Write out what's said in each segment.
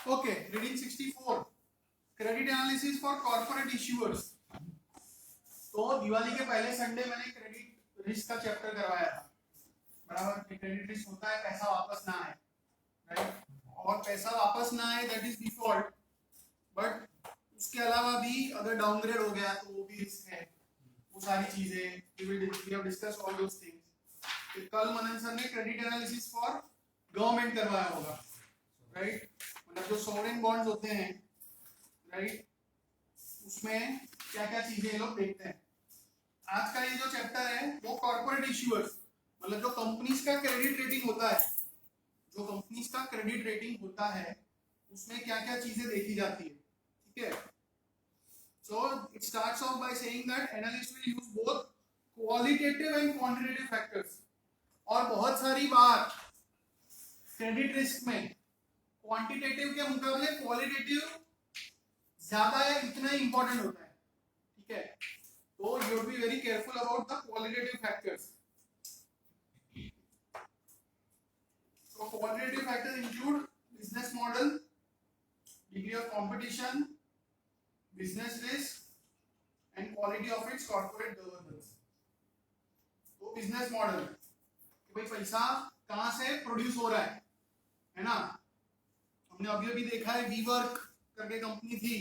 Okay, reading 64, credit analysis for corporate issuers. तो दिवाली के पहले संडे मैंने क्रेडिट रिस्क का चैप्टर करवाया था, बराबर। क्रेडिट रिस्क होता है पैसा वापस ना आए, राइट, और पैसा वापस ना आए दैट इज डिफॉल्ट, बट उसके अलावा भी अगर डाउनग्रेड हो गया तो वो भी रिस्क है। वो सारी चीजें we have discuss all those things. कल मनन सर ने क्रेडिट एनालिसिस फॉर गवर्नमेंट करवाया होगा, राइट, मतलब जो सॉवरेन बॉन्ड्स होते हैं, राइट, उसमें क्या क्या चीजें ये लोग देखते हैं। आज का ये जो चैप्टर है वो कॉर्पोरेट इश्यूअर्स, मतलब जो कंपनीज का क्रेडिट रेटिंग होता है, जो कंपनीज का क्रेडिट रेटिंग होता है उसमें क्या क्या चीजें देखी जाती है, ठीक है। So it starts off by saying that analysts will use both qualitative and quantitative factors. और बहुत सारी बार क्रेडिट रिस्क में क्वांटिटेटिव के मुकाबले क्वालिटेटिव ज्यादा या इतना ही इंपॉर्टेंट होता है, ठीक है। तो you will be very careful about the qualitative factors. So qualitative factors include business model, degree of competition, business risk and quality of its corporate governance. तो बिजनेस मॉडल कि भाई पैसा कहां से प्रोड्यूस हो रहा है ना। हमने अभी अभी देखा है वीवर्क करके कंपनी थी,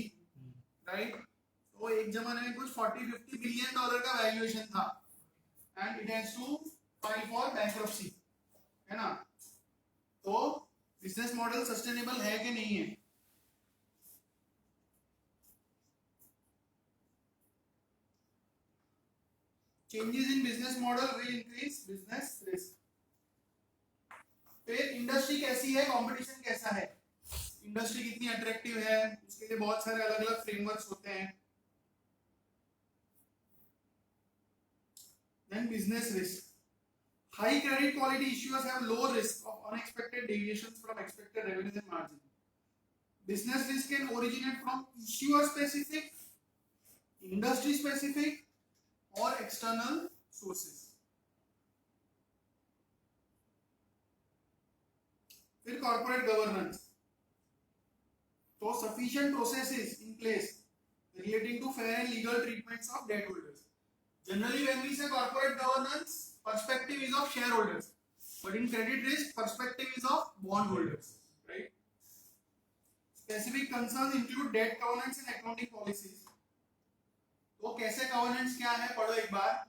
राइट, तो एक जमाने में कुछ 40-50 बिलियन डॉलर का वैल्यूएशन था and it has to file for bankruptcy, है ना। तो बिजनेस मॉडल सस्टेनेबल है कि नहीं है। Changes in business model will increase business risk. फिर इंडस्ट्री कैसी है, कंपटीशन कैसा है, इंडस्ट्री कितनी अट्रैक्टिव है, उसके लिए बहुत सारे अलग अलग फ्रेमवर्क्स होते हैं। Then business risk, high credit quality issuers have low risk of unexpected deviations from expected revenues and margin. Business risk can originate from issuer specific, industry specific or external sources. फिर corporate governance, तो sufficient processes in place relating to fair and legal treatments of debt holders. Generally when we say corporate governance, perspective is of shareholders, but in credit risk perspective is of bondholders, right. Specific concerns include debt governance and accounting policies. तो कैसे governance क्या है पढ़ो एक बार।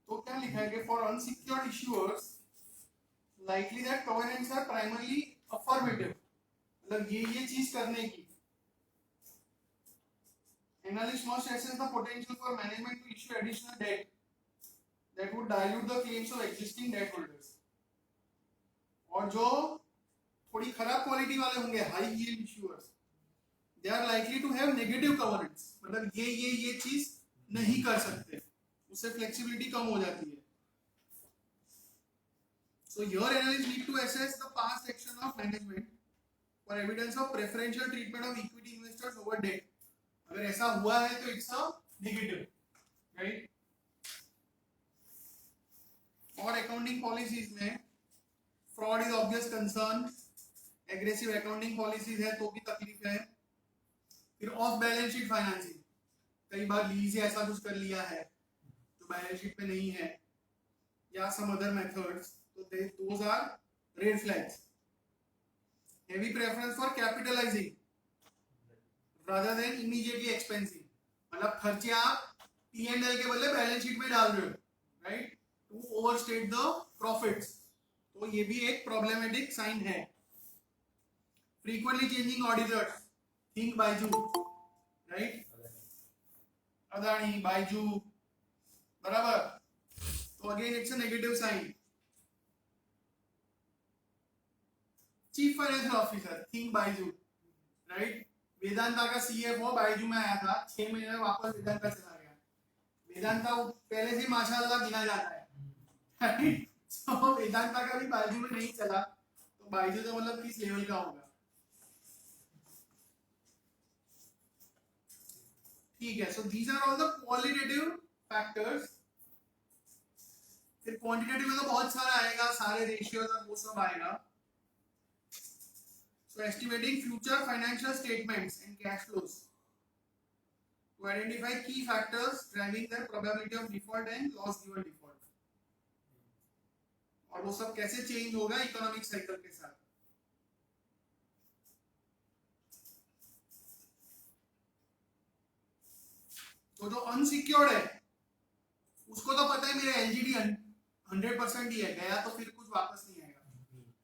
तो क्या लिखा है कि for unsecured issuers likely that covenants are primarily affirmative, मतलब ये चीज करने की। Analyst must assess the potential for management to issue additional debt that would dilute the claims of existing debt holders. और जो थोड़ी खराब क्वालिटी वाले होंगे, high yield issuers, they are likely to have negative covenants. मतलब ये चीज नहीं कर सकते, उससे फ्लेक्सिबिलिटी कम हो जाती है. So your analysts need to assess the past action of management for evidence of preferential treatment of equity investors over debt. अगर ऐसा हुआ है तो it's a negative, right? और accounting policies में fraud is obvious concern, aggressive accounting policies है तो भी तकलीफ है. फिर off balance sheet financing, कई बार लीज से ऐसा कुछ कर लिया है जो बैलेंस शीट पे नहीं है, या some other methods, so those are red flags. Heavy preference for capitalizing rather than immediately expensing, मतलब खर्चे आप P&L के बदले बैलेंस शीट में डाल रहे हो, right, to overstate the profits, तो ये भी एक प्रॉब्लमेटिक साइन है. Frequently changing auditors, think Byju's, right, Adani, Byju's, बराबर, तो again it's a negative sign. Chief financial officer, think Byju's, right, Vedanta का सीएफओ बायजू में आया था, 6 महीने में वापस वेदांता चला गया. वेदांता पहले से माशाल्लाह गिना जाता है, राइट, तो वेदांता का भी बायजू में नहीं चला, तो बायजू तो मतलब किस लेवल का होगा. ठीक है, so these are all the qualitative factors. फिर क्वांटिटेटिव में तो बहुत सारा आएगा, सारे रेशियोज और वो सब आएगा. So estimating future financial statements and cash flows to identify key factors driving the probability of default and loss given default. और वो सब कैसे चेंज होगा इकोनॉमिक साइकिल के साथ. तो जो अनसिक्योर्ड है उसको तो पता है मेरे एलजीडी 100% ही है, गया तो फिर कुछ वापस नहीं आएगा,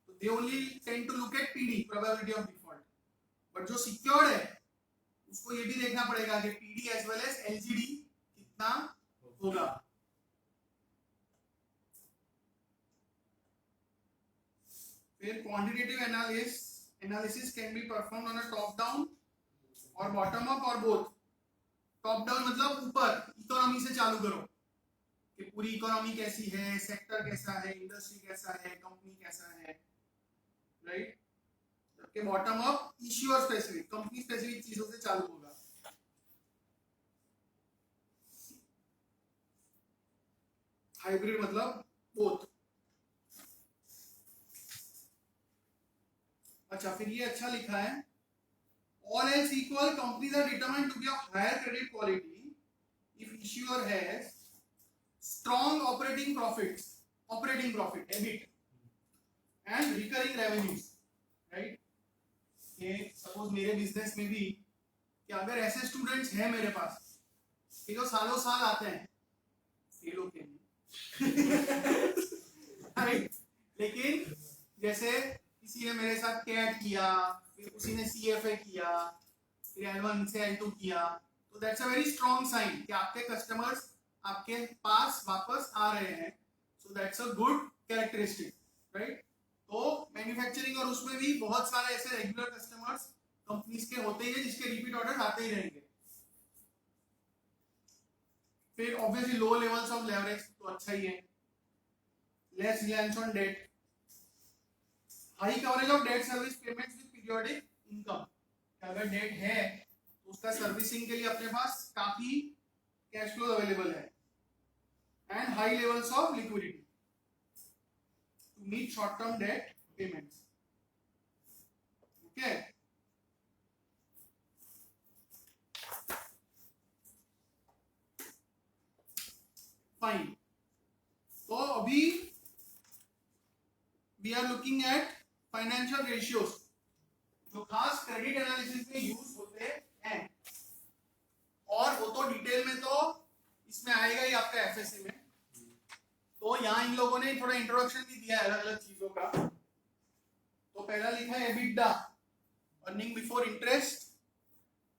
तो they only tend to look at PD, probability of default. But जो सिक्योर्ड है उसको ये भी देखना पड़ेगा कि PD as well as LGD कितना होगा. फिर quantitative analysis can be performed on a top down और बॉटम अप और बोथ. टॉप डाउन मतलब ऊपर इकोनॉमी से चालू करो कि पूरी इकोनॉमी कैसी है, सेक्टर कैसा है, इंडस्ट्री कैसा है, कंपनी कैसा है, राइट. जबकि bottom up issuer specific, company specific चीजों से चालू होगा. हाइब्रिड मतलब बोथ. अच्छा, फिर ये अच्छा लिखा है, all else equal companies are determined to be of higher credit quality if issuer has strong operating profit EBIT and recurring revenues, right. ये सपोज मेरे बिजनेस में भी कि अगर ऐसे स्टूडेंट्स हैं मेरे पास कि जो सालों साल आते हैं, फेल होते हैं लेकिन जैसे किसी ने मेरे साथ कैट किया, फिर उसी ने CFA किया, फिर L1 से L2 किया, तो that's a very strong sign कि आपके कस्टमर्स आपके पास वापस आ रहे हैं. So that's a good characteristic, right. तो मैन्युफैक्चरिंग और उसमें भी बहुत सारे ऐसे रेगुलर कस्टमर्स कंपनीज के होते ही हैं जिसके रिपीट ऑर्डर आते ही रहेंगे. फिर obviously low levels of leverage, तो अच्छा ही है. Less reliance on debt, high coverage of debt service payments with periodic income. अगर डेट है तो उसका सर्विसिंग के लिए अपने पास काफी कैश फ्लो अवेलेबल है. And high levels of liquidity to meet short term debt payments. Okay, fine. तो अभी we are looking at financial ratios जो खास क्रेडिट एनालिसिस में यूज होते हैं, और वो तो डिटेल में तो इसमें आएगा ही आपका एफएसए में. तो यहाँ इन लोगों ने थोड़ा इंट्रोडक्शन भी दिया है अलग अलग चीजों का. तो पहला लिखा है EBITDA, earning before interest,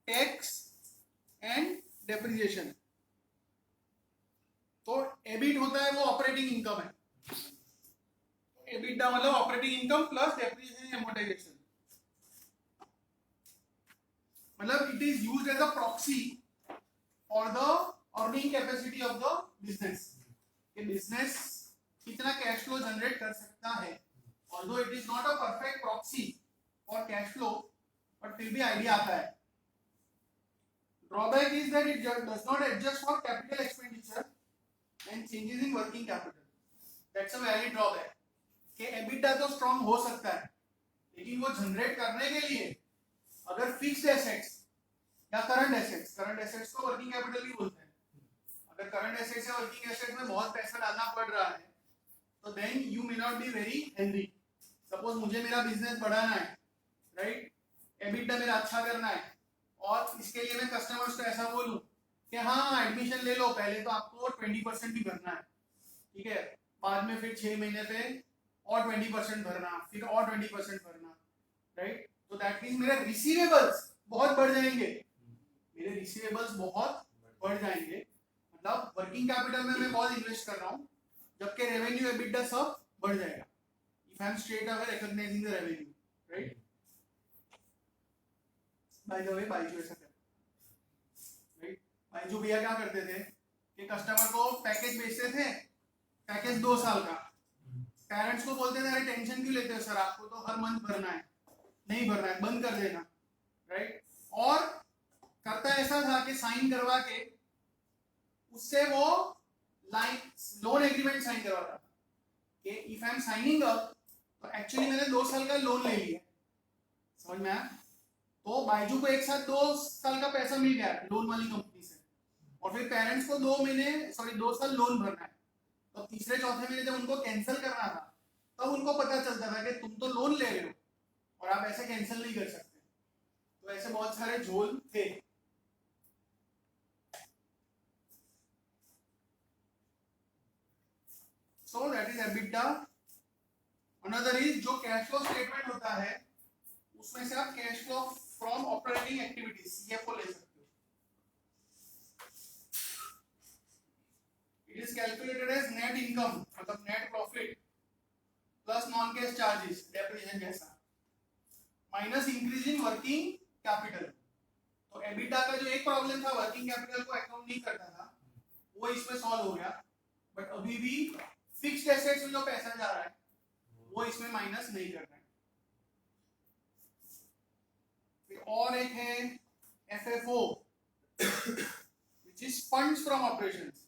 tax and depreciation. तो एबिट होता है वो ऑपरेटिंग इनकम है, एबिटा मतलब operating income plus depreciation amortization, मतलब it is used as a proxy for the earning capacity of the business, कि बिजनेस कितना कैश फ्लो जनरेट कर सकता है, although it is not a perfect proxy for cash flow, but फिर भी idea आता है। Drawback is that it does not adjust for capital expenditure and changes in working capital, that's a valid drawback, कि EBITDA तो strong हो सकता है, लेकिन वो जनरेट करने के लिए अगर फिक्स्ड एसेट्स या करंट एसेट्स को वर्किंग कैपिटल ही बोलते हैं, अगर करंट एसेट्स या वर्किंग एसेट्स में बहुत पैसा डालना पड़ रहा है तो then you may not be very healthy. Suppose मुझे मेरा बिजनेस बढ़ाना है, राइट, एबिटा मेरा अच्छा करना है, और इसके लिए मैं कस्टमर्स को ऐसा बोलूं कि हाँ एडमिशन ले लो, पहले तो आपको 20% ही भरना है, ठीक है, बाद में फिर 6 महीने पे और 20% भरना, फिर और 20% भरना, राइट, तो दैट मींस मेरे रिसीवेबल्स बहुत बढ़ जाएंगे, मेरे रिसीवेबल्स बहुत बढ़ जाएंगे, मतलब वर्किंग कैपिटल में मैं बहुत इन्वेस्ट कर रहा हूं, जबकि रेवेन्यू एबिटा सब बढ़ जाएगा, if I am straight away recognising the revenue, right. By the way Byju ऐसा करता है, राइट, बायजू भैया क्या करते थे कि कस्टमर को पैकेज बेचते थे, पैकेज 2 साल का, पेरेंट्स को बोलते थे अरे टेंशन क्यों लेते हो सर, आपको तो हर मंथ भरना है, नहीं भरना है बंद कर देना, राइट, और करता ऐसा था कि साइन करवा के उससे वो लोन एग्रीमेंट साइन करवाता था कि if I am signing up तो एक्चुअली मैंने 2 साल का लोन ले लिया, समझ में आया, तो बायजू को एक साथ 2 साल का पैसा मिल गया लोन वाली कंपनी से, और फिर पेरेंट्स को 2 साल लोन भरना है, तो तीसरे चौथे महीने जब उनको कैंसिल करना था तब उनको पता चलता था कि तुम तो लोन ले रहे हो और आप ऐसे कैंसिल नहीं कर सकते, तो ऐसे बहुत सारे झोल थे। So that is EBITDA. Another is जो कैश फ्लो स्टेटमेंट होता है उसमें से आप cash flow from operating activities CFO ले सकते हो, it is calculated as net income मतलब net profit plus non cash charges depreciation जैसा minus increase in working capital. तो एबिटा का जो एक प्रॉब्लम था वर्किंग कैपिटल को अकाउंट नहीं करता था, वो इसमें सॉल्व हो गया, बट अभी भी फिक्स्ड एसेट्स में जो पैसा जा रहा है वो इसमें माइनस नहीं करना है। फिर और एक है FFO which is funds from operations,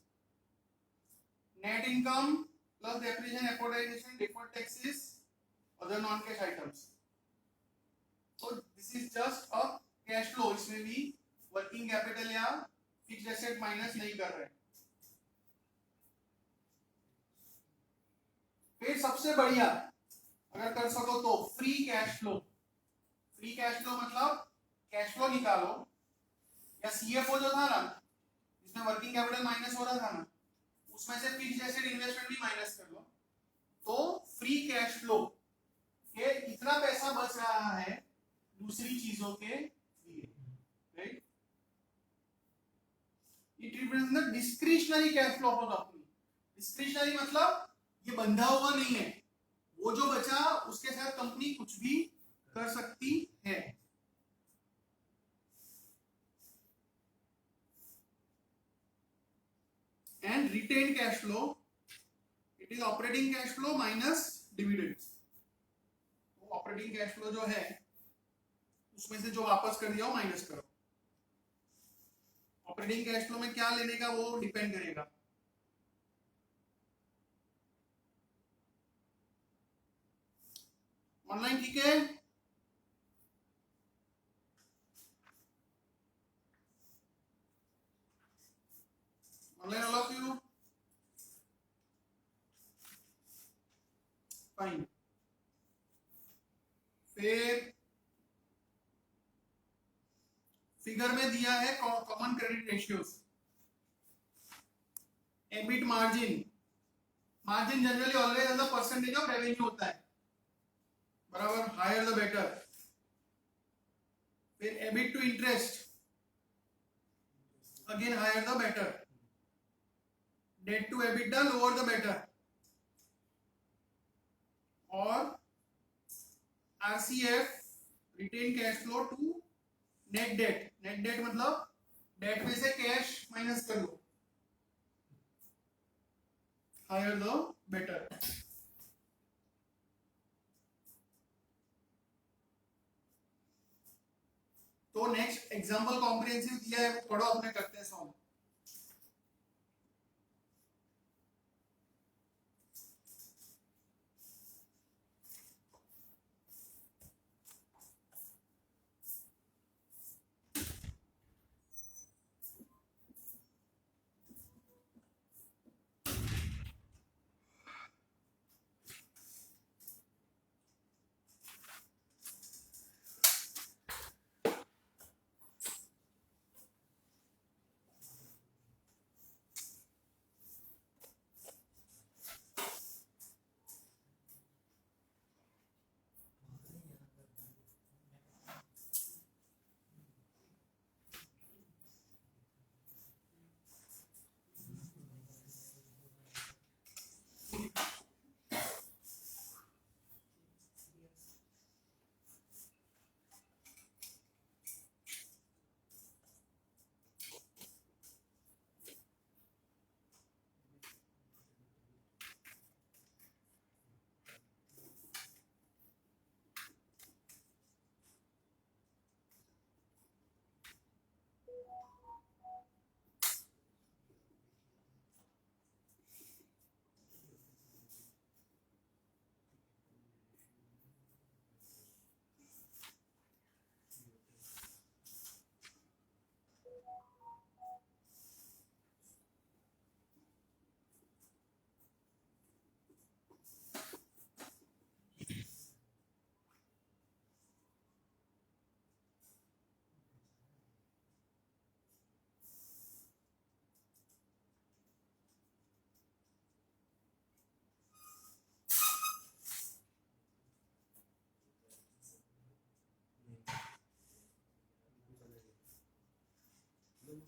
net income plus depreciation amortization deferred taxes other non cash items. तो this is just a cash flow, इसमें भी वर्किंग कैपिटल या फिक्स्ड एसेट माइनस नहीं कर रहे। फिर सबसे बढ़िया अगर कर सको तो free cash flow, free cash flow मतलब कैश फ्लो निकालो, या सीएफओ जो था ना जिसमें वर्किंग कैपिटल माइनस हो रहा था ना, उसमें से फिक्स्ड एसेट इन्वेस्टमेंट भी माइनस कर लो, तो फ्री कैश फ्लो ये इतना पैसा बच रहा है दूसरी चीजों के लिए, right. It represents the discretionary cash flow of the company. Discretionary मतलब ये बंधा हुआ नहीं है, वो जो बचा उसके साथ कंपनी कुछ भी कर सकती है। And retain cash flow it is operating cash flow minus dividends. तो ऑपरेटिंग कैश फ्लो जो है उसमें से जो वापस कर दिया वो माइनस करो। ऑपरेटिंग कैश फ्लो में क्या लेने का वो डिपेंड करेगा। ऑनलाइन ठीक है? Online all of you fine. फिर फिगर में दिया है common credit ratios. EBIT margin, margin generally always as a percentage of revenue होता है, बराबर, हायर द बेटर। फिर EBIT to interest, again higher the better. Debt to EBITDA lower the better, और RCF retain cash flow to net debt. Net debt मतलब debt में से cash minus कर लो, हायर द बेटर। तो next example comprehensive दिया है, वो पढ़ो, अपने करते हैं सॉल्व।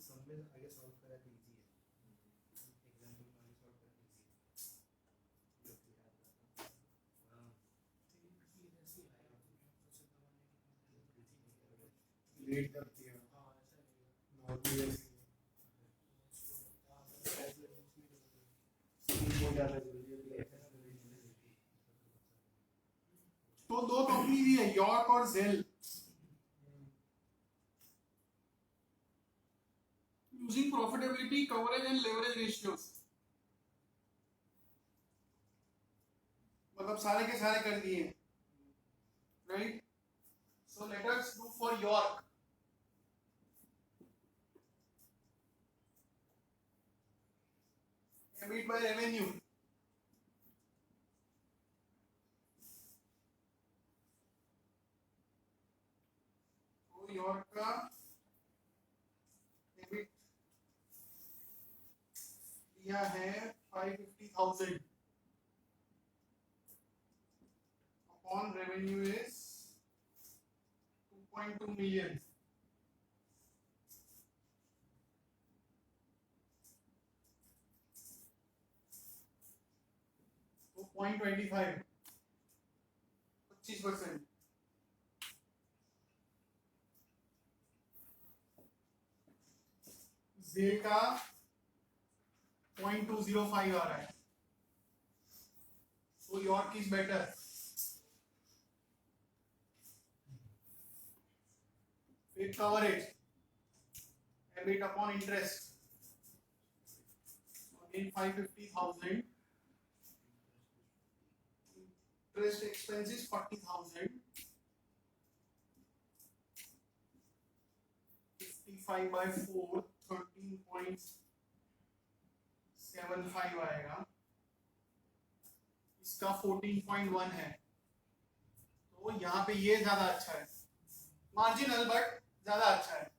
सब में आगे सॉल्व करा तो इजी है, एग्जांपल में आगे सॉल्व करा तो इजी है। हां लेट करती है, नॉट क्लियर हो जाता है जल्दी। तो दो कंपनी दी है, यॉर्क और जेल। Using profitability, coverage and leverage ratios, मतलब सारे के सारे कर दिए, right. So let us do for York. EBIT by revenue, तो यॉर्क का EBIT दिया है 550,000 अपॉन रेवेन्यू इज 2.2 million। तो 0.25, 25%। जेल का 0.205 आ रहा है। So York is better. With coverage, EBIT upon interest, again 550,000. Interest expenses 40,000. 55 by 4, 13.75 आएगा। इसका 14.1 है, तो यहाँ पे ये ज्यादा अच्छा है, मार्जिनल बट ज्यादा अच्छा है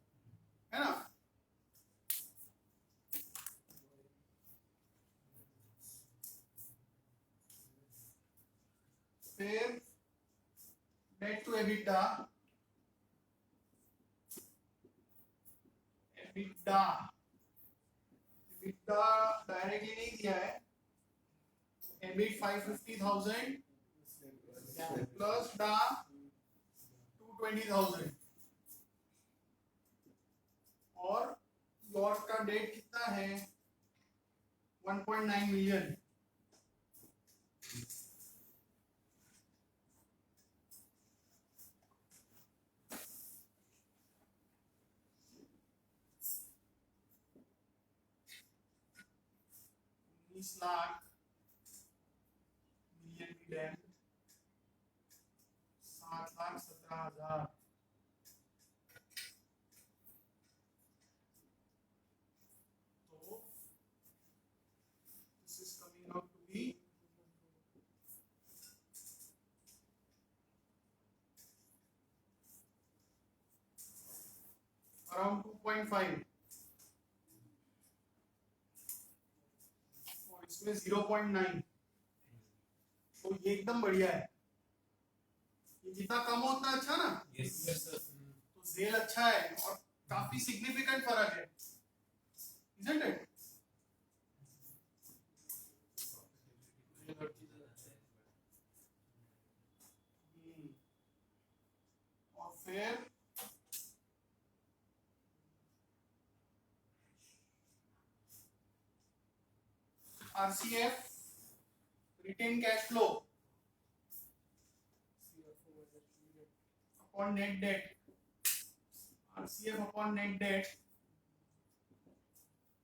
ना। फिर debt to EBITDA, EBITDA directly नहीं दिया है, EBIT 550,000 प्लस डा 220,000 और लॉट का डेट कितना है 1.9 मिलियन। लाख मिलियन की डेट 7,17,000। तो this is coming out to be around 2.5 और इसमें 0.9। तो ये एकदम बढ़िया है, ये जितना कम हो उतना अच्छा ना। Yes, sir. तो जेल अच्छा है और काफी सिग्निफिकेंट फर्क है, isn't it? और फिर RCF retain cash flow upon net debt, RCF upon net debt.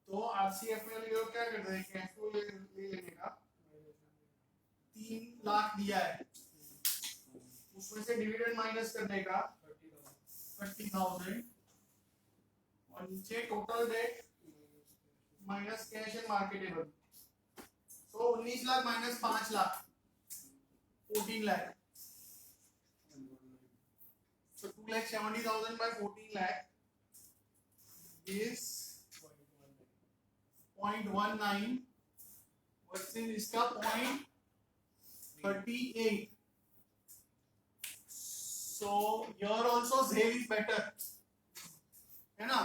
तो RCF में लोग क्या करते हैं, कैश फ्लो ले लेने का 3 लाख दिया है, उसमें से डिविडेंड माइनस करने का 30,000 और नीचे total date minus cash and marketable. तो 19 lakh minus 5 lakh 14 lakh. So 2,70,000 by 14 lakh is 0.19 versus इसका 0.38. So here also ZAIL is better, है ना?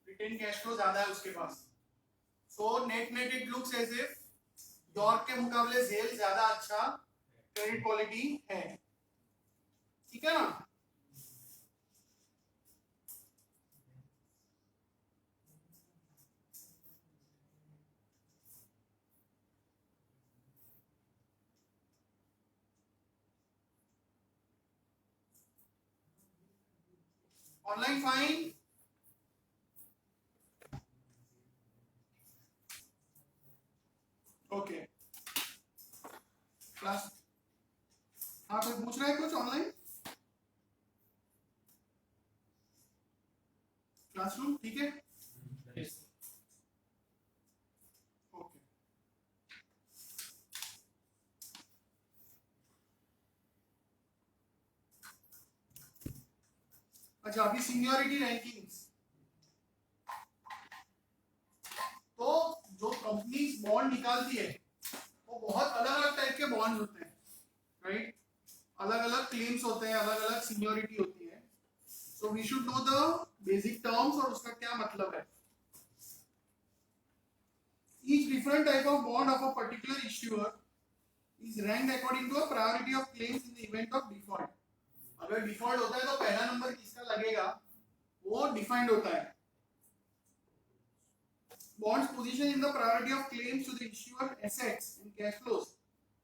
Retained cash flow ज्यादा है उसके पास। So net it looks as if York के मुकाबले ZAIL ज्यादा अच्छा क्रेडिट क्वालिटी है, ठीक है ना? Online fine okay class. हाँ कोई पूछ रहा है कुछ ऑनलाइन? क्लासरूम ठीक है, ओके। अच्छा अभी सीनियरिटी रैंकिंग्स। तो जो कंपनी बॉन्ड निकालती है वो बहुत अलग अलग टाइप के बॉन्ड होते हैं, राइट? अलग अलग क्लेम्स होते हैं, अलग अलग सीनियरिटी होती है। So we should know the basic terms और उसका क्या मतलब है। Each different type of bond of a particular issuer is ranked according to a priority of claims in the event of default. अगर डिफॉल्ट होता है तो पहला नंबर किसका लगेगा वो डिफाइंड होता है। Bond's position in the priority of claims to the issuer assets and cash flows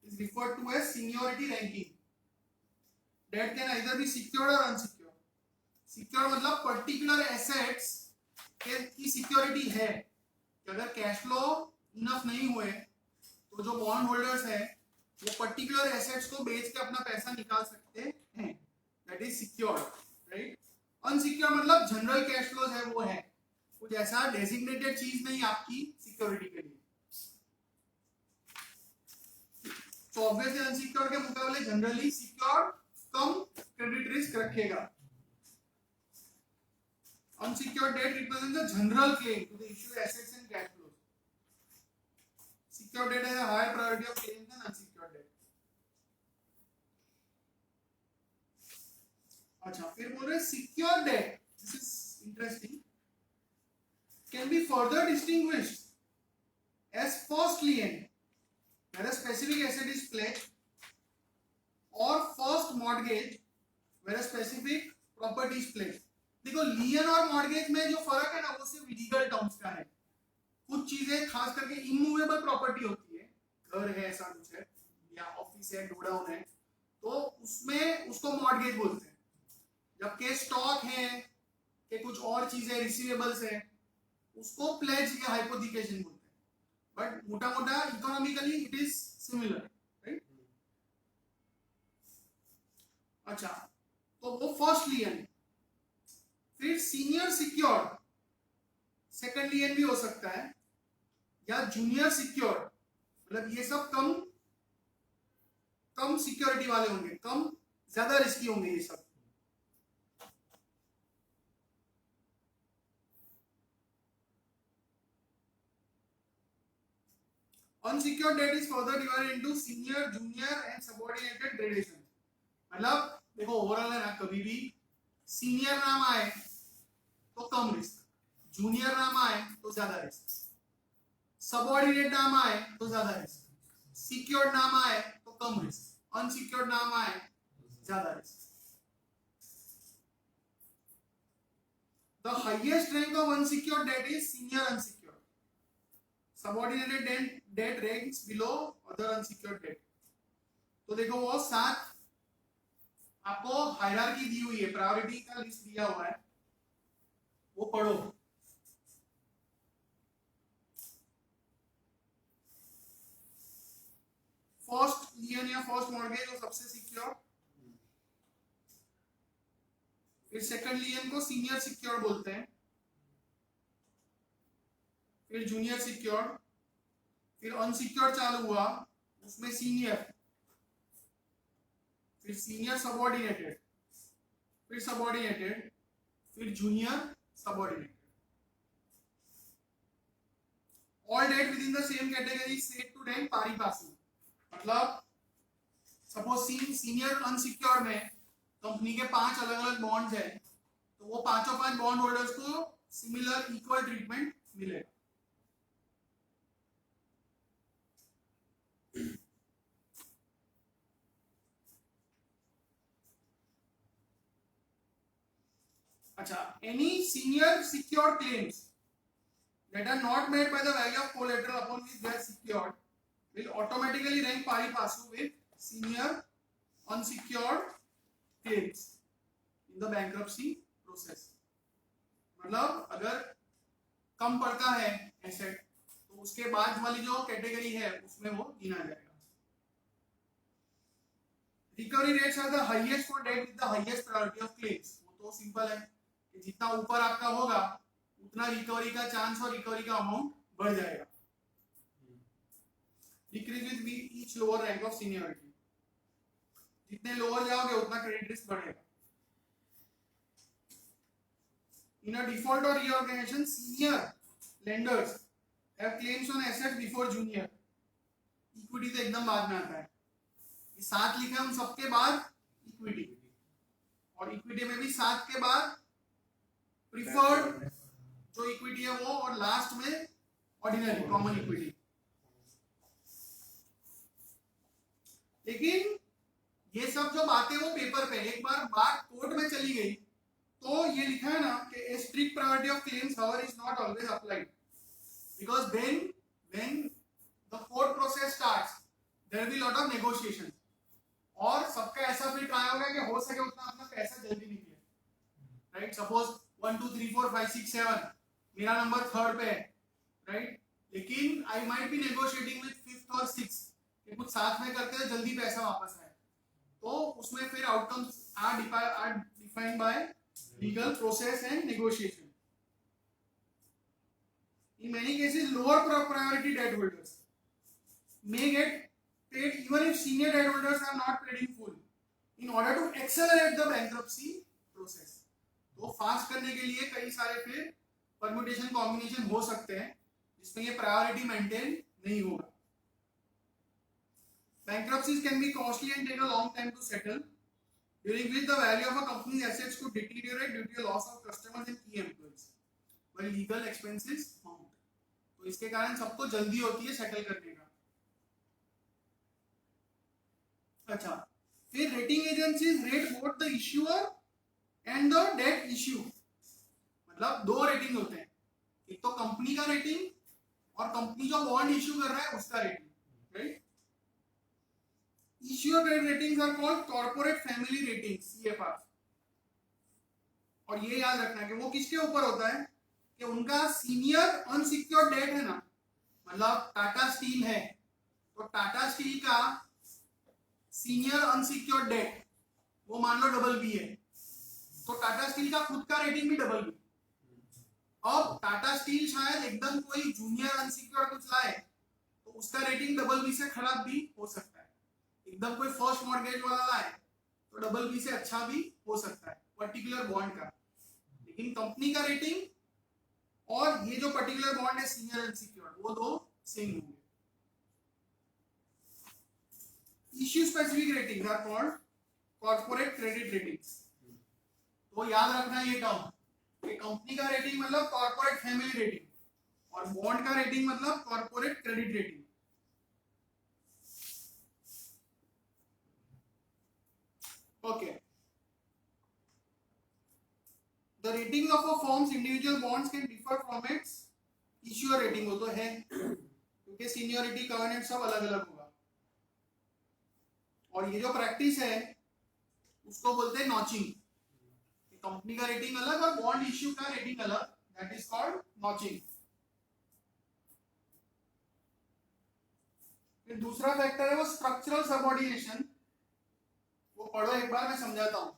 is referred to as seniority ranking. That can either be secured or unsecured. Secured मतलब पर्टिकुलर एसेट्स की security है कि अगर cash flow enough नहीं हुए तो जो bond holders हैं वो पर्टिकुलर एसेट्स को बेच के अपना पैसा निकाल सकते हैं, that is secured, right? Unsecured मतलब जनरल कैश फ्लोज है वो है, कुछ ऐसा डेजिग्नेटेड चीज नहीं आपकी सिक्योरिटी के लिए। तो ऑब्वियसली अनसिक्योर्ड के मुकाबले जनरली सिक्योर्ड कम क्रेडिट रिस्क रखेगा। Unsecured debt represents a general claim to the issued assets and cash flows. Secured debt has a higher priority of claims than unsecured debt. अच्छा फिर बोल रहे secured debt, this is interesting. can be further distinguished as first lien where a specific asset is pledged or first mortgage where a specific property is pledged. देखो लियन और mortgage में जो फर्क है ना वो सिर्फ लीगल टर्म्स का है. कुछ चीजें खास करके इमूवेबल प्रॉपर्टी होती है, घर है ऐसा कुछ है या ऑफिस है गोडाउन है, तो उसमें उसको मॉर्गेज बोलते हैं. जबकि स्टॉक है कि कुछ और चीजें रिसीवेबल्स है उसको प्लेज या हाइपोथिकेशन बोलते हैं. बट मोटा मोटा economically it is similar, right. अच्छा, तो वो फर्स्ट लियन. फिर सीनियर सिक्योर्ड सेकंड लियन भी हो सकता है, या जूनियर सिक्योर्ड, मतलब ये सब कम कम सिक्योरिटी वाले होंगे, कम ज्यादा रिस्की होंगे ये सब. Unsecured debt is further divided into senior, junior and subordinated gradation. मतलब देखो ओवरऑल है ना, कभी भी सीनियर नाम आए तो कम रिस्क, जूनियर नाम आए तो ज्यादा रिस्क, सबऑर्डिनेट नाम आए तो ज्यादा रिस्क, सिक्योर्ड नाम आए तो कम रिस्क, अनसिक्योर्ड नाम आए ज्यादा risk. The highest rank of unsecured debt is senior unsecured. Subordinated debt ranks below other unsecured debt. तो देखो वो 7 आपको हायरार्की दी हुई है, प्रायोरिटी का लिस्ट दिया हुआ है, वो पढ़ो. फर्स्ट लियन या फर्स्ट मॉर्गेज वो सबसे सिक्योर, फिर सेकंड लियन को सीनियर सिक्योर बोलते हैं, फिर जूनियर सिक्योर, फिर अनसिक्योर चालू हुआ उसमें सीनियर, फिर सीनियर सबऑर्डिनेटेड, फिर सबऑर्डिनेटेड, फिर junior subordinated. All debt within the same category is said to rank pari passu. मतलब सपोज सीनियर अनसिक्योर में कंपनी के 5 अलग अलग बॉन्ड्स है, तो वो पांचों 5 बॉन्ड होल्डर्स को सिमिलर इक्वल ट्रीटमेंट मिलेगा. अच्छा, any senior secured claims that are not made by the value of collateral upon which they are secured will automatically rank pari passu with senior unsecured claims in the bankruptcy process. मतलब अगर कम पड़ता है asset तो उसके बाद वाली जो category है उसमें वो गिना जाएगा. Recovery rates are the highest for debt with the highest priority of claims. वो तो सिंपल है कि जितना ऊपर आपका होगा उतना रिकवरी का चांस और रिकवरी का अमाउंट बढ़ जाएगा. Decrease with each lower rank of seniority. जितने लोअर जाओगे उतना क्रेडिट रिस्क बढ़ेगा. In a default or reorganization, senior lenders have claims on assets before junior. Equity तो एकदम बाद में आता है. ये 7 लिखा है उन सबके बाद इक्विटी, और इक्विटी में भी 7 के बाद प्रीफर्ड जो इक्विटी है वो, और लास्ट में ऑर्डिनरी कॉमन इक्विटी. लेकिन ये सब जो बातें वो पेपर पे, एक बार बात कोर्ट में चली गई तो ये लिखा है ना कि a strict priority of claims however is not always applied, because then when the court process starts there will be lot of negotiation, और सबका ऐसा फिर ट्राई होगा कि हो सके उतना अपना पैसा जल्दी निकले. राइट, सपोज 1 2 3 4 5 6 7 मेरा नंबर 3rd पे है, राइट, लेकिन I might be negotiating with 5th और 6th कि कुछ साथ में करते हैं जल्दी पैसा वापस आए, तो उसमें फिर outcomes are defined by legal process and negotiation. In many cases, lower priority debt holders may get paid even if senior debt holders are not paid in full, in order to accelerate the bankruptcy process. तो fast करने के लिए कई सारे फिर permutation combination हो सकते हैं जिसमें ये प्रायोरिटी मेंटेन नहीं होगा. Bankruptcies can be costly and take a long time to settle, during which the value of a company's assets could deteriorate due to a loss of customers and key employees. वही legal expenses found. तो इसके कारण सबको जल्दी होती है settle करने का। अच्छा, फिर rating agencies rate both the issuer and the debt issue. मतलब दो रेटिंग होते हैं, एक तो कंपनी का रेटिंग और कंपनी जो बॉन्ड इश्यू कर रहा है उसका rating, right. Issuer credit ratings are called corporate family ratings, CFR. और ये याद रखना कि वो किसके ऊपर होता है कि उनका सीनियर अनसिक्योर्ड डेट है ना, मतलब टाटा स्टील है तो टाटा स्टील का सीनियर अनसिक्योर्ड डेट वो मान लो BB है, तो टाटा स्टील का खुद का रेटिंग भी BB। अब टाटा स्टील शायद एकदम कोई जूनियर अनसिक्योर्ड कुछ लाए तो उसका रेटिंग BB से खराब भी हो सकता है। एकदम कोई फर्स्ट मॉर्गेज वाला लाए तो BB से अच्छा भी हो सकता है पर्टिकुलर बॉन्ड का। लेकिन कंपनी का रेटिंग और ये जो पर्टिकुलर बॉन्ड है सीनियर अनसिक्योर्ड, वो दो सेम होंगे। Issue specific ratings are called corporate credit ratings. तो याद रखना ये टर्म कि कंपनी का रेटिंग मतलब कॉर्पोरेट फैमिली रेटिंग और बॉन्ड का रेटिंग मतलब corporate credit rating. Okay, the rating of a firms individual bonds can differ from its issuer rating. वो तो है क्योंकि सीनियरिटी कवर्नेंट सब अलग अलग होगा। और ये जो प्रैक्टिस है उसको बोलते हैं नॉचिंग। कंपनी का रेटिंग अलग और बॉन्ड इश्यू का रेटिंग अलग, दैट इज कॉल्ड नॉचिंग। फिर दूसरा फैक्टर है वो स्ट्रक्चरल सबऑर्डिनेशन। वो पढ़ो एक बार, मैं समझाता हूं।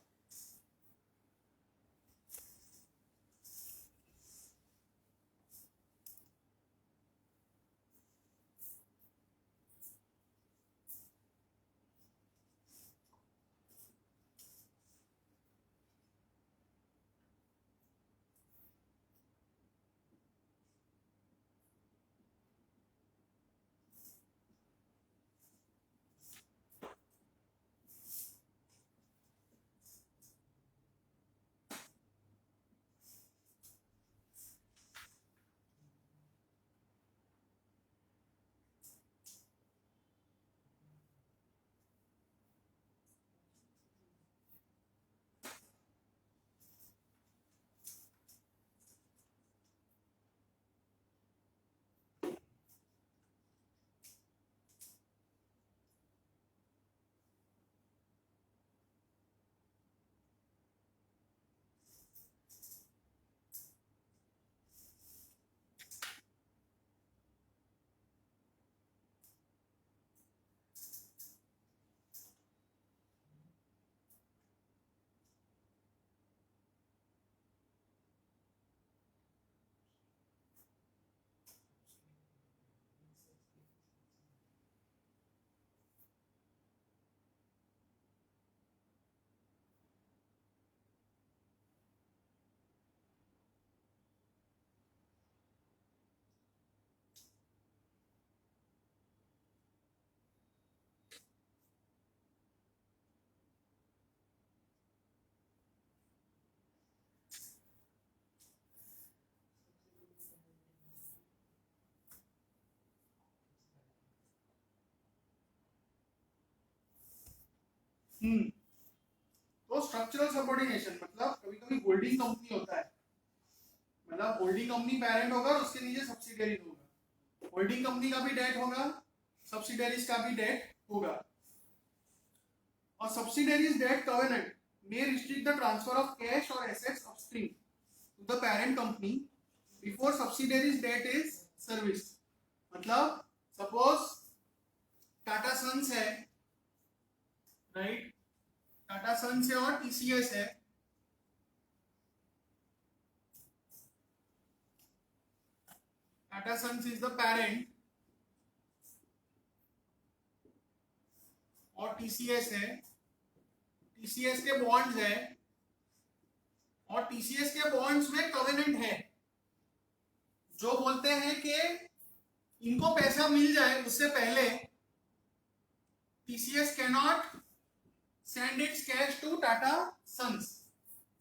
तो स्ट्रक्चरल सबऑर्डिनेशन मतलब कभी कभी होल्डिंग कंपनी होता है, मतलब होल्डिंग कंपनी पेरेंट होगा और उसके नीचे सब्सिडियरी होगा। होल्डिंग कंपनी का भी डेट होगा, सब्सिडियरीज का भी डेट होगा। और subsidiaries debt covenant may restrict the transfer of cash or assets upstream to the parent company before subsidiary's debt is serviced। मतलब सपोज टाटा सन्स है, राइट, टाटा सन्स है और टीसीएस है। Tata Sons is the parent और TCS है, TCS के bonds है और टीसीएस के बॉन्ड्स में कवेनेंट है जो बोलते हैं कि इनको पैसा मिल जाए उससे पहले TCS cannot send its cash to Tata Sons,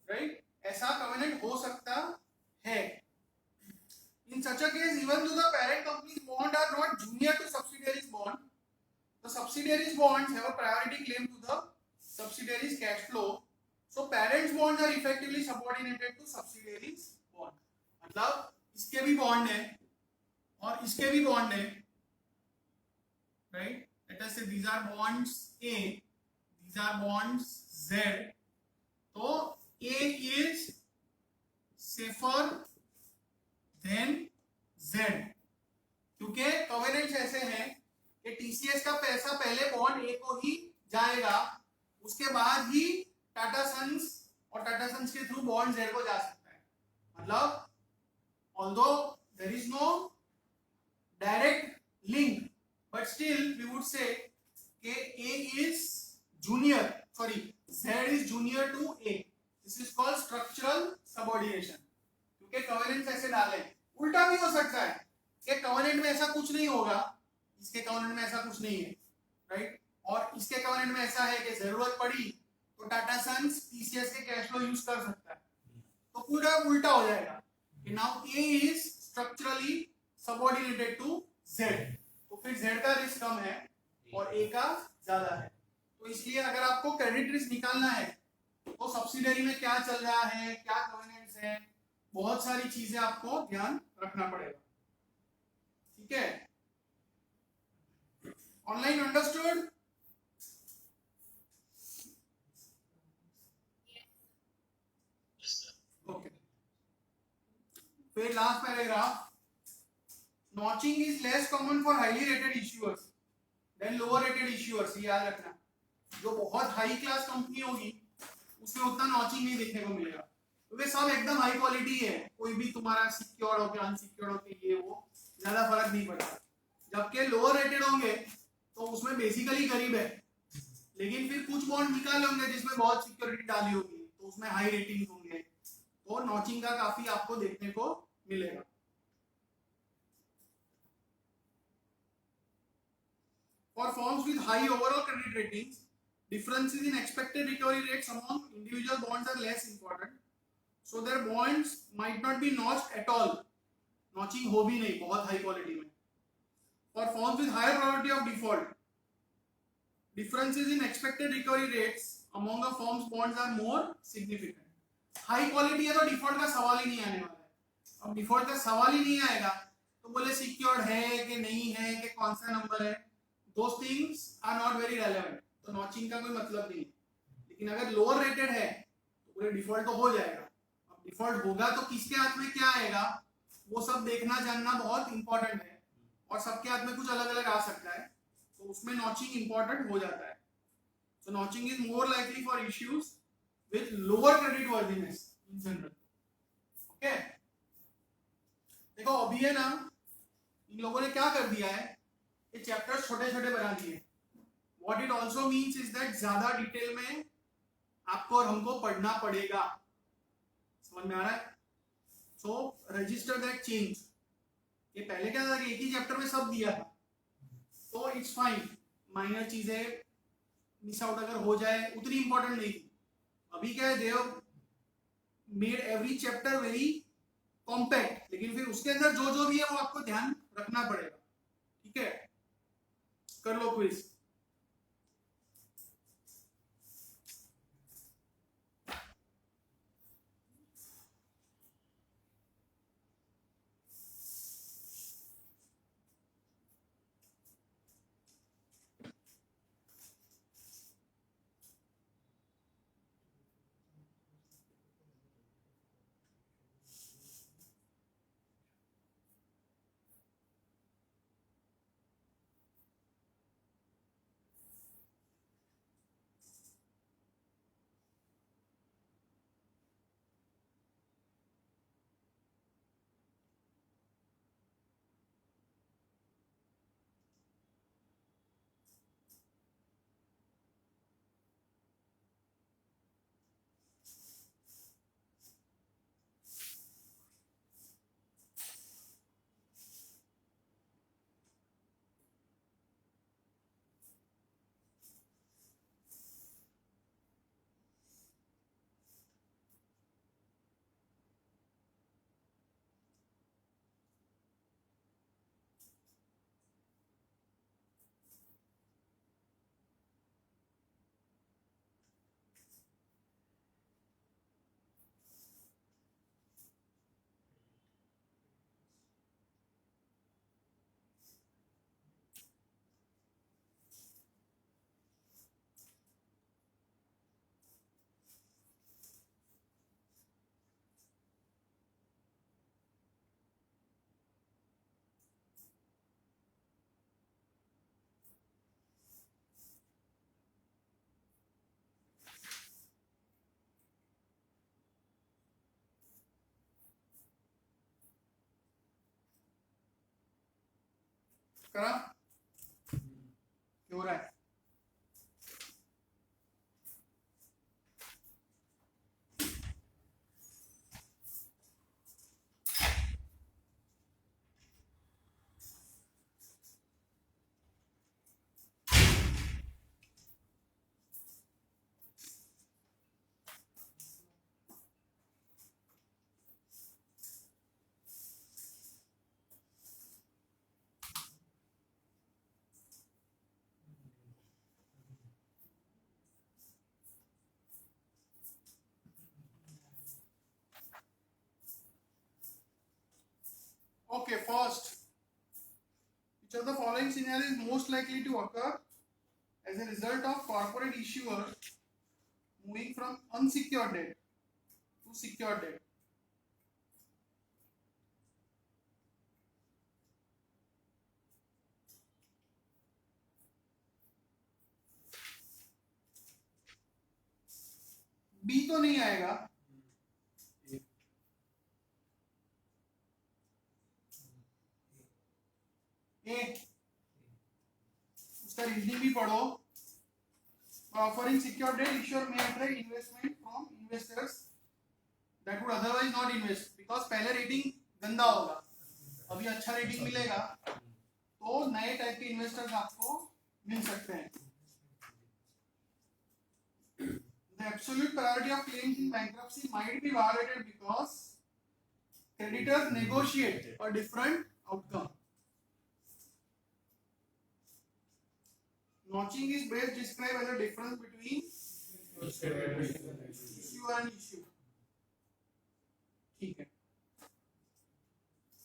right. ऐसा कवेनेंट हो सकता है। such a case, even though the parent company's bond are not junior to subsidiaries bond, the subsidiaries bonds have a priority claim to the subsidiaries cash flow. So parents bonds are effectively subordinated to subsidiaries bond. मतलब इसके भी bond है और इसके भी bond है, right? Let us say these are bonds A, these are bonds Z. तो A is safer than Z क्योंकि कवेनेंट्स ऐसे हैं कि टीसीएस का पैसा पहले बॉन्ड ए को ही जाएगा, उसके बाद ही टाटा सन्स और टाटा सन्स के थ्रू बॉन्ड जेड को जा सकता है. मतलब although there is no direct link but still we would say कि A is junior, sorry Z is junior to A. This is called structural subordination क्योंकि कवेनेंट्स ऐसे डाले. उल्टा भी हो सकता है कि कवेनेंट में ऐसा कुछ नहीं होगा, इसके कवेनेंट में ऐसा कुछ नहीं है, राइट? और इसके कवेनेंट में ऐसा है कि जरूरत पड़ी तो टाटा सन्स टीसीएस के कैश फ्लो यूज कर सकता है. तो पूरा उल्टा हो जाएगा कि now A is structurally subordinated to Z. तो फिर जेड का रिस्क कम है और ए का ज्यादा है. तो इसलिए अगर आपको क्रेडिट रिस्क निकालना है तो सब्सिडियरी में क्या चल रहा है, क्या कवेनेंट्स है, बहुत सारी चीजें आपको ध्यान रखना पड़ेगा. ठीक है? Online understood? ओके. फिर last paragraph, notching is less common for highly rated issuers than lower rated issuers. याद रखना, जो बहुत हाई क्लास कंपनी होगी उसमें उतना नॉचिंग नहीं देखने को मिलेगा क्योंकि सब एकदम हाई क्वालिटी है. कोई भी तुम्हारा सिक्योर्ड हो के अनसिक्योर्ड हो के ये वो ज्यादा फर्क नहीं पड़ता. जबकि लोअर रेटेड होंगे तो उसमें बेसिकली गरीब है, लेकिन फिर कुछ बॉन्ड निकाले होंगे जिसमें बहुत सिक्योरिटी डाली होगी तो उसमें हाई रेटिंग होंगे. तो नॉचिंग का काफी आपको देखने को मिलेगा. For firms with high overall credit ratings, differences in expected recovery rates among individual bonds are less important. So their bonds might not be notched at all. Notching हो भी नहीं बहुत high quality में. For firms with higher probability of default, differences in expected recovery rates among the firm's bonds are more significant. High quality है तो default का सवाल ही नहीं आने वाला है. अब default का सवाल ही नहीं आएगा तो बोले secured है कि नहीं है कि कौन सा नंबर है, those things are not very relevant. तो नॉचिंग का कोई मतलब नहीं. लेकिन अगर लोअर रेटेड है तो पूरे डिफॉल्ट तो हो जाएगा. अब डिफॉल्ट होगा तो किसके हाथ में क्या आएगा वो सब देखना जानना बहुत इंपॉर्टेंट है और सबके हाथ में कुछ अलग अलग आ सकता है. तो उसमें नॉचिंग इंपॉर्टेंट हो जाता है. So notching is more likely for issues with lower credit worthiness in general. Okay, देखो अभी है ना, इन लोगों ने क्या कर दिया है, ये चैप्टर्स छोटे छोटे बना दिए. What it also means is that ज्यादा डिटेल में आपको और हमको पढ़ना पड़ेगा. समझ में आ रहा है? So register that change. ये पहले क्या था कि एक ही चैप्टर में सब दिया था तो इट्स फाइन, माइनर चीजें मिस आउट अगर हो जाए उतनी इंपॉर्टेंट नहीं थी. अभी क्या है, they have made every chapter very compact, लेकिन फिर उसके अंदर जो जो भी है वो आपको ध्यान रखना पड़ेगा. ठीक है, कर लो क्विज. करा क्या हो रहा है? Okay, first, which of the following scenario is most likely to occur as a result of corporate issuer moving from unsecured debt to secured debt? B तो नहीं आएगा, ए उसका रीजनिंग भी पढ़ो. Offering secured debt, issuer may attract investment from investors that would otherwise not invest because पहले rating गंदा होगा, अभी अच्छा रेटिंग मिलेगा तो नए टाइप के इन्वेस्टर्स आपको मिल सकते हैं. The absolute priority of claims in bankruptcy might be violated because creditors negotiate a different outcome. Notching is best described as a difference between issue and issue. ठीक है.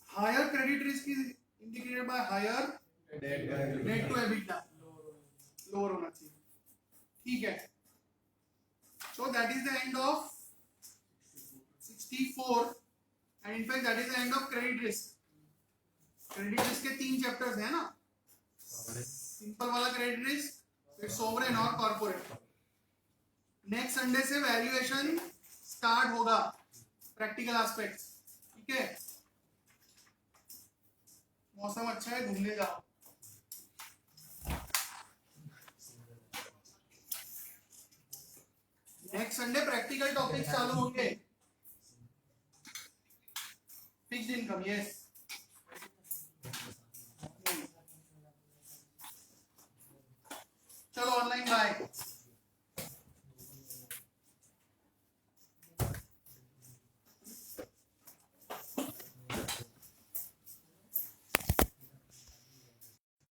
Higher credit risk is indicated by higher debt to EBITDA. Lower होना चाहिए. ठीक है. So that is the end of 64 and in fact that is the end of credit risk. Credit risk के 3 chapters हैं ना. Simple वाला credit risk, फिर sovereign और कॉर्पोरेट. नेक्स्ट संडे से वैल्यूएशन स्टार्ट होगा, प्रैक्टिकल एस्पेक्ट्स. ठीक है. मौसम अच्छा है, घूमने जाओ. नेक्स्ट संडे प्रैक्टिकल टॉपिक चालू होंगे. Fixed income, yes. चलो ऑनलाइन बाय.